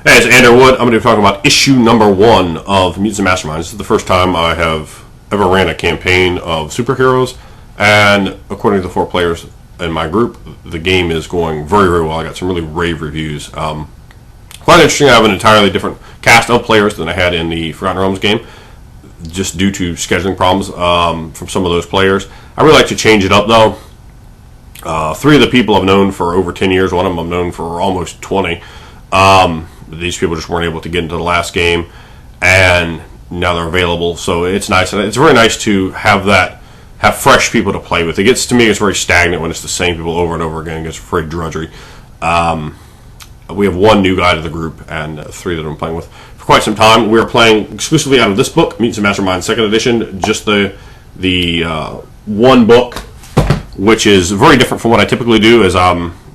Hey, it's Andrew Wood. I'm going to be talking about issue number 1 of Mutants and Masterminds. This is the first time I have ever ran a campaign of superheroes, and according to the 4 players in my group, the game is going very, very well. I got some really rave reviews. Quite interesting. I have an entirely different cast of players than I had in the Forgotten Realms game, just due to scheduling problems from some of those players. I really like to change it up, though. 3 of the people I've known for over 10 years. One of them I've known for almost 20. These people just weren't able to get into the last game, and now they're available. So it's nice, and it's very nice to have fresh people to play with. To me, it's very stagnant when it's the same people over and over again. It gets very drudgery. We have 1 new guy to the group, and 3 that I'm playing with for quite some time. We're playing exclusively out of this book, Mutants and Masterminds 2nd edition, just the 1 book, which is very different from what I typically do. Is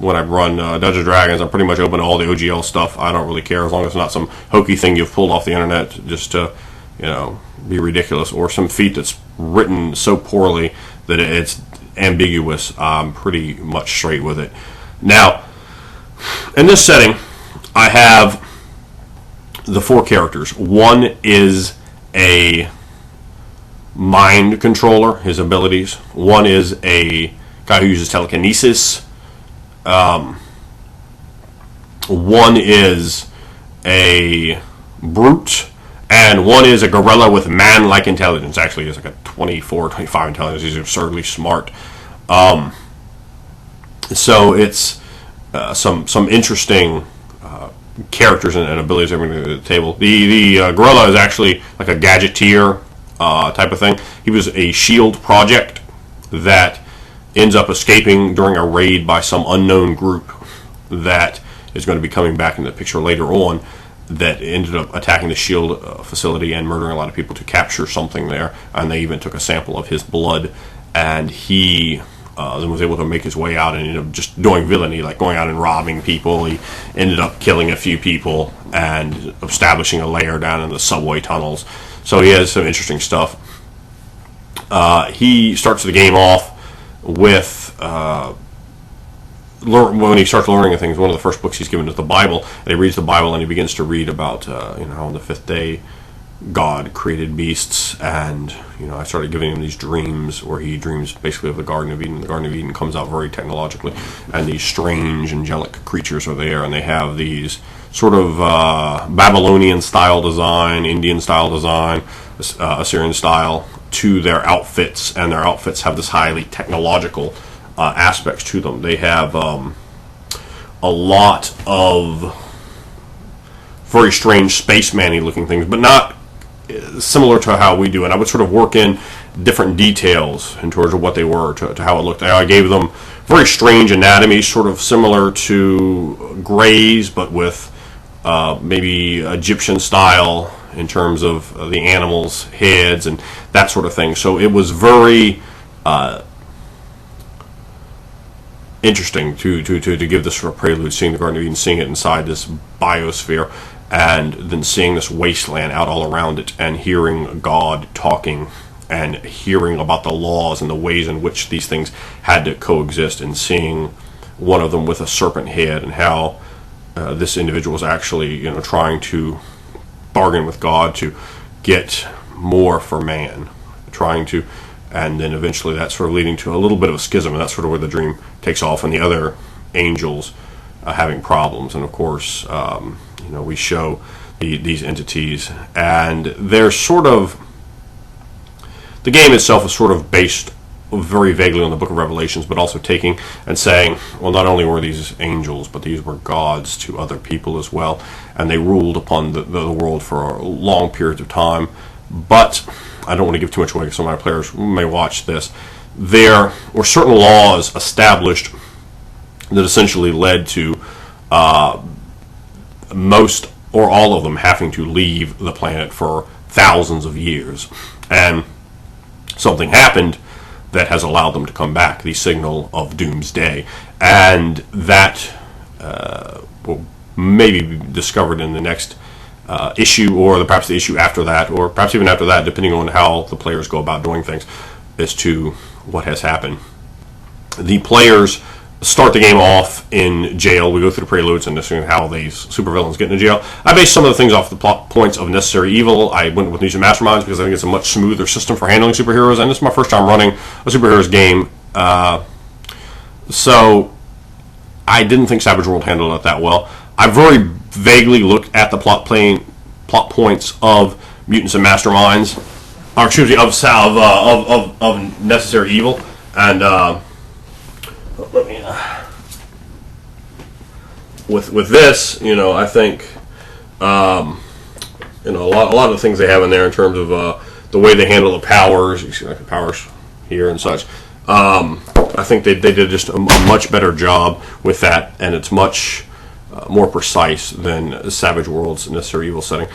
when I run Dungeons & Dragons, I'm pretty much open to all the OGL stuff. I don't really care as long as it's not some hokey thing you've pulled off the internet just to, be ridiculous, or some feat that's written so poorly that it's ambiguous. I'm pretty much straight with it. Now, in this setting, I have the 4 characters. 1 is a mind controller, his abilities. 1 is a guy who uses telekinesis. 1 is a brute, and 1 is a gorilla with man-like intelligence. Actually, he's like a 24, 25 intelligence. He's absurdly smart. So it's some interesting characters and abilities that bring to the table. The gorilla is actually like a gadgeteer type of thing. He was a S.H.I.E.L.D. project that ends up escaping during a raid by some unknown group that is going to be coming back in the picture later on, that ended up attacking the S.H.I.E.L.D. facility and murdering a lot of people to capture something there. And they even took a sample of his blood, and he then was able to make his way out and ended up just doing villainy, like going out and robbing people. He ended up killing a few people and establishing a lair down in the subway tunnels. So he has some interesting stuff. He starts the game off with when he starts learning things. One of the first books he's given is the Bible, and he reads the Bible and he begins to read about how on the 5th day God created beasts, and I started giving him these dreams where he dreams basically of the Garden of Eden. The Garden of Eden comes out very technologically, and these strange angelic creatures are there, and they have these sort of Babylonian style design, Indian style design, Assyrian style to their outfits, and their outfits have this highly technological aspects to them. They have a lot of very strange spaceman-y looking things, but not similar to how we do. And I would sort of work in different details in terms of what they were to how it looked. I gave them very strange anatomy, sort of similar to Greys, but with maybe Egyptian style in terms of the animals' heads and that sort of thing. So it was very interesting to give this sort of prelude, seeing the Garden of Eden, seeing it inside this biosphere, and then seeing this wasteland out all around it, and hearing God talking, and hearing about the laws and the ways in which these things had to coexist, and seeing one of them with a serpent head, and how this individual was actually trying to bargain with God to get more for man, and then eventually that's sort of leading to a little bit of a schism, and that's sort of where the dream takes off, and the other angels having problems. And of course, we show these entities, and they're sort of, the game itself is sort of based very vaguely on the Book of Revelations, but also taking and saying, well, not only were these angels, but these were gods to other people as well, and they ruled upon the world for long periods of time. But I don't want to give too much away because some of my players may watch this. There were certain laws established that essentially led to most or all of them having to leave the planet for thousands of years. And something happened that has allowed them to come back, the signal of doomsday. And that will maybe be discovered in the next issue, or perhaps the issue after that, or perhaps even after that, depending on how the players go about doing things, as to what has happened. The players start the game off in jail. We go through the preludes and this is how these supervillains get into jail. I based some of the things off the plot points of Necessary Evil. I went with Mutants and Masterminds because I think it's a much smoother system for handling superheroes, and this is my first time running a superheroes game. So I didn't think Savage World handled it that well. I very vaguely looked at the plot points of Mutants and Masterminds, or excuse me, of Necessary Evil, and let me with this, I think a lot of the things they have in there in terms of the way they handle the powers. You see like the powers here and such. I think they did just a much better job with that, and it's much more precise than Savage World's Necessary Evil setting.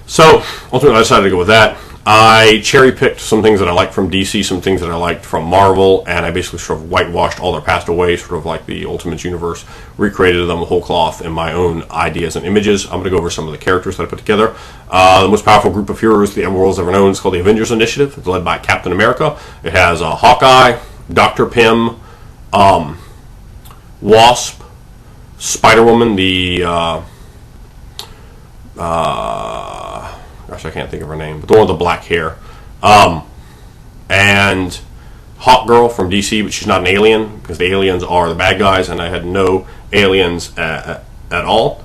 So ultimately I decided to go with that. I cherry-picked some things that I liked from DC, some things that I liked from Marvel, and I basically sort of whitewashed all their past away, sort of like the Ultimates universe, recreated them whole cloth in my own ideas and images. I'm going to go over some of the characters that I put together. The most powerful group of heroes the world's ever known is called the Avengers Initiative. It's led by Captain America. It has Hawkeye, Dr. Pym, Wasp, Spider-Woman, gosh, I can't think of her name, but the one with the black hair, and Hawk Girl from DC, but she's not an alien because the aliens are the bad guys, and I had no aliens at all.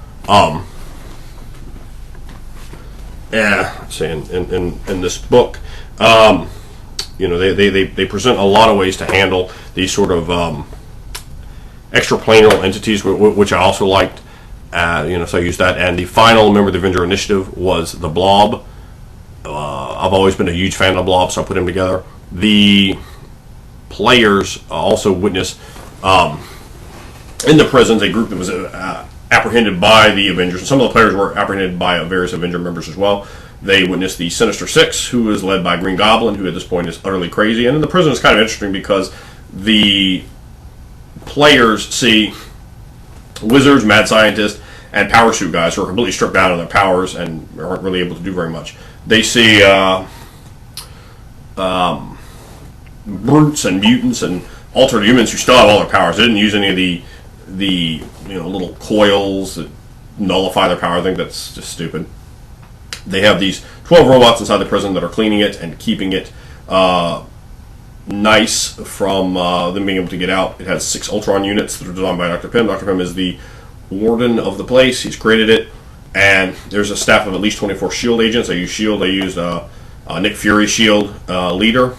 See, in this book, they present a lot of ways to handle these sort of extraplanar entities, which I also liked. So I used that. And the final member of the Avenger Initiative was the Blob. I've always been a huge fan of the Blob, so I put him together. The players also witnessed in the prisons a group that was apprehended by the Avengers. And some of the players were apprehended by various Avenger members as well. They witnessed the Sinister Six, who is led by Green Goblin, who at this point is utterly crazy. And in the prison is kind of interesting because the players see wizards, mad scientists, and power suit guys who are completely stripped down of their powers and aren't really able to do very much. They see brutes and mutants and altered humans who still have all their powers. They didn't use any of the little coils that nullify their power. I think that's just stupid. They have these 12 robots inside the prison that are cleaning it and keeping it nice from them being able to get out. It has 6 Ultron units that are designed by Dr. Pym. Dr. Pym is the warden of the place. He's created it. And there's a staff of at least 24 S.H.I.E.L.D. agents. They use S.H.I.E.L.D. They used Nick Fury S.H.I.E.L.D. leader.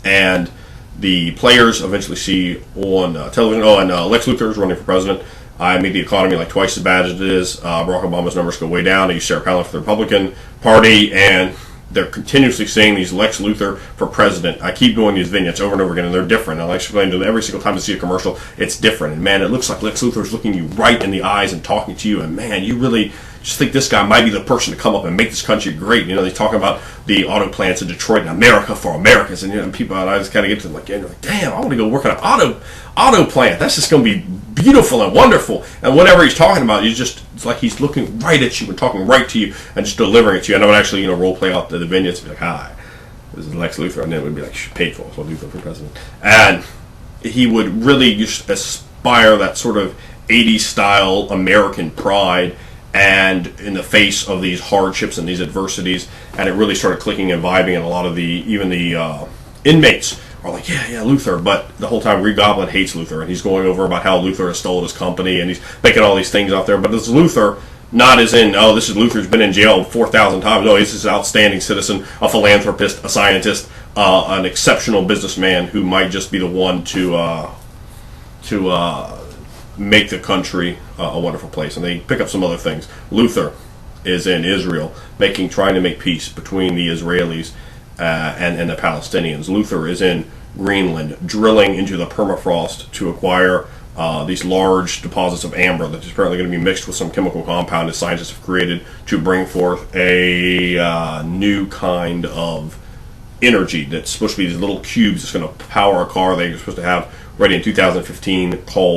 And the players eventually see on television, and Lex Luthor is running for president. I made the economy like twice as bad as it is. Barack Obama's numbers go way down. I use Sarah Palin for the Republican Party, and they're continuously saying these Lex Luthor for president. I keep doing these vignettes over and over again, and they're different. I explain to them every single time I see a commercial, it's different. And man, it looks like Lex Luthor is looking you right in the eyes and talking to you. And man, you really just think this guy might be the person to come up and make this country great. They talk about the auto plants in Detroit and America for Americans, and people, and I just kind of get to them like, damn, I want to go work at an auto plant. That's just going to be beautiful and wonderful. And whatever he's talking about, it's like he's looking right at you and talking right to you and just delivering it to you. And I would actually, role play out the vignettes and be like, hi, this is Lex Luthor, and then it would be like, paid for, so Luthor for president. And he would really just aspire that sort of 80s style American pride, and in the face of these hardships and these adversities, and it really started clicking and vibing, and a lot of the inmates are like, yeah, Luthor, but the whole time Green Goblin hates Luthor, and he's going over about how Luthor has stolen his company, and he's making all these things out there, but this Luthor, not as in, this is Luthor's been in jail 4,000 times, no, he's an outstanding citizen, a philanthropist, a scientist, an exceptional businessman who might just be the one to make the country a wonderful place. And they pick up some other things. Luthor is in Israel, trying to make peace between the Israelis and the Palestinians. Luthor is in Greenland, drilling into the permafrost to acquire these large deposits of amber that is apparently going to be mixed with some chemical compound that scientists have created to bring forth a new kind of energy that's supposed to be these little cubes that's going to power a car they're supposed to have ready in 2015 called